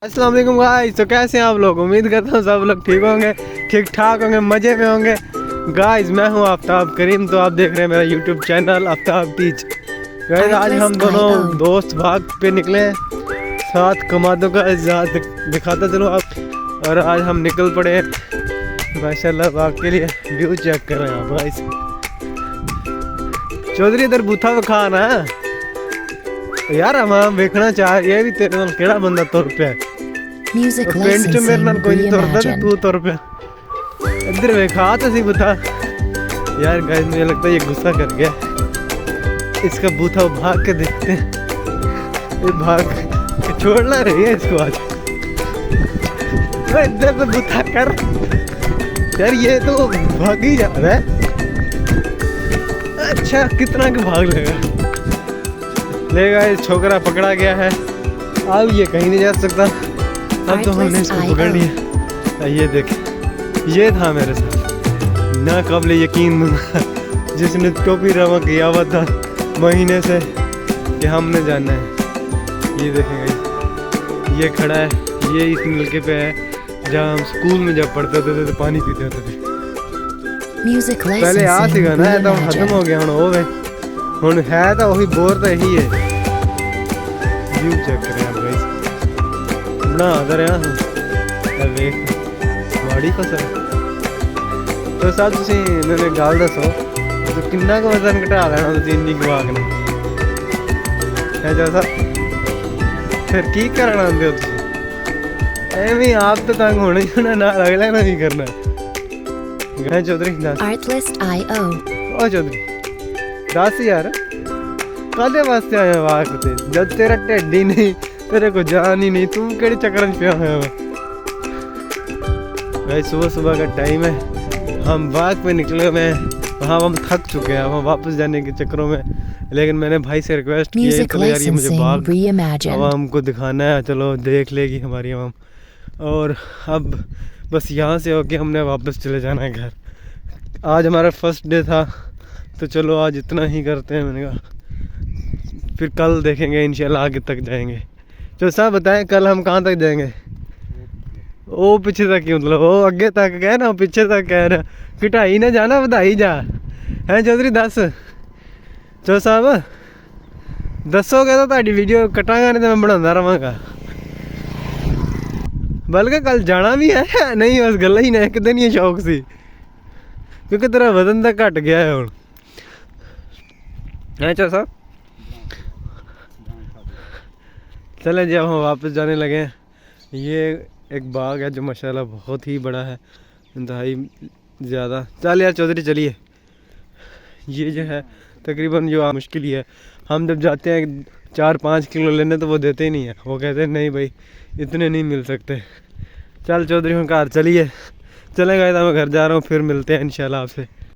अस्सलाम वालेकुम गाइस। तो कैसे हैं आप लोग? उम्मीद करता हूँ सब लोग ठीक होंगे, ठीक ठाक होंगे, मज़े में होंगे। गाइस मैं हूँ आफ्ताब करीम, तो आप देख रहे हैं मेरा YouTube channel Aftab teach. Guys आज हम दोनों दोस्त भाग पे निकले हैं, साथ कमादों का इजाज़ दिखाता चलो आप। और आज हम निकल पड़े हैं माशाल्लाह भाग के लिए। व्यू चेक कर रहे हैं आप गाइस। चौधरी इधर बूथा विखा ना यार, हम देखना चाह रहे भी तेरे नाल केड़ा बंदा तुर पिया। पिंड च मेरे नाल कोई नहीं तुरदा ते तू तुर पिया। इधर विखा तो सी बूथा यार। गाइस मुझे लगता है ये गुस्सा कर गया, इसका बूथा भाग के देखते हैं। ये भाग छोड़ना रही है इसको आज। इधर तो बूथा कर यार, ये तो भाग ही जा रहा है। अच्छा कितना के भाग लेगा लेगा। इस छोकरा पकड़ा गया है, अब ये कहीं नहीं जा सकता। अब तो हमने इसको पकड़ लिया। ये देख, ये था मेरे साथ ना काबिल यकीन बंदा जिसने टोपी रवा किया हुआ था महीने से कि हमने जाना है। ये देखेंगे, ये खड़ा है, ये इस नलके पे है जहाँ हम स्कूल में जब पढ़ते थे तो पानी पीते होते थे। पहले आ सीगा ना, तो खत्म हो गया हूँ है तो वही बोर तो यही है। व्यू चेक करें आप गाइस, बड़ा आदर है वेख बड़ी फसल। तो साहब तुसी मैंने गल दसो, तो किन्ना का वजन घटा लेना तुसी इन्नी गवाक ने है जैसा, फिर की करना आंदे हो तुसी? एवं आप तो तंग होने ही ना, अगले ना नहीं करना है। चौधरी ओ चौधरी दस यार कादे वास्ते आया वाक ते, जब तेरा ढिड ही नहीं, तेरे को जान ही नहीं, तू केड़े चक्कर पे आया हुआ? भाई सुबह सुबह का टाइम है, हम वाक पे निकले हुए हैं। वहाँ हम थक चुके हैं वहाँ वापस जाने के चक्करों में, लेकिन मैंने भाई से रिक्वेस्ट की है चलो यार ये मुझे बाग अब हमको दिखाना है, चलो देख लेगी हमारी आवाम। और अब बस यहाँ से होके हमने वापस चले जाना है घर। आज हमारा फर्स्ट डे था, तो चलो आज इतना ही करते हैं। मैंने कहा फिर कल देखेंगे इंशाल्लाह आगे तक जाएंगे। तो साहब बताएं कल हम कहाँ तक जाएंगे? ओ पीछे तक क्यों, मतलब वो आगे तक कह ना, पीछे तक कह रहा। पिटाई ना जाना, बधाई जा है चौधरी दस। चो साहब दसोगे तो ताड़ी वीडियो कटांगा, नहीं तो मैं बनाता रहांगा। बल्कि कल जाना भी है नहीं, बस गल ही ना एक दिन ही शौक सी, क्योंकि तेरा वजन तो घट गया है हुण है। चो साहब चले जी, अब हम वापस जाने लगे हैं। ये एक बाग है जो माशाल्लाह बहुत ही बड़ा है, इंतहाई ज़्यादा। चल यार चौधरी चलिए। ये जो है तकरीबन जो मुश्किल ही है, हम जब जाते हैं 4-5 किलो लेने तो वो देते ही नहीं है, वो कहते हैं नहीं भाई इतने नहीं मिल सकते। चल चौधरी हम घर चलिए, चलेगा तो मैं घर जा रहा हूँ, फिर मिलते हैं इंशाल्लाह आपसे।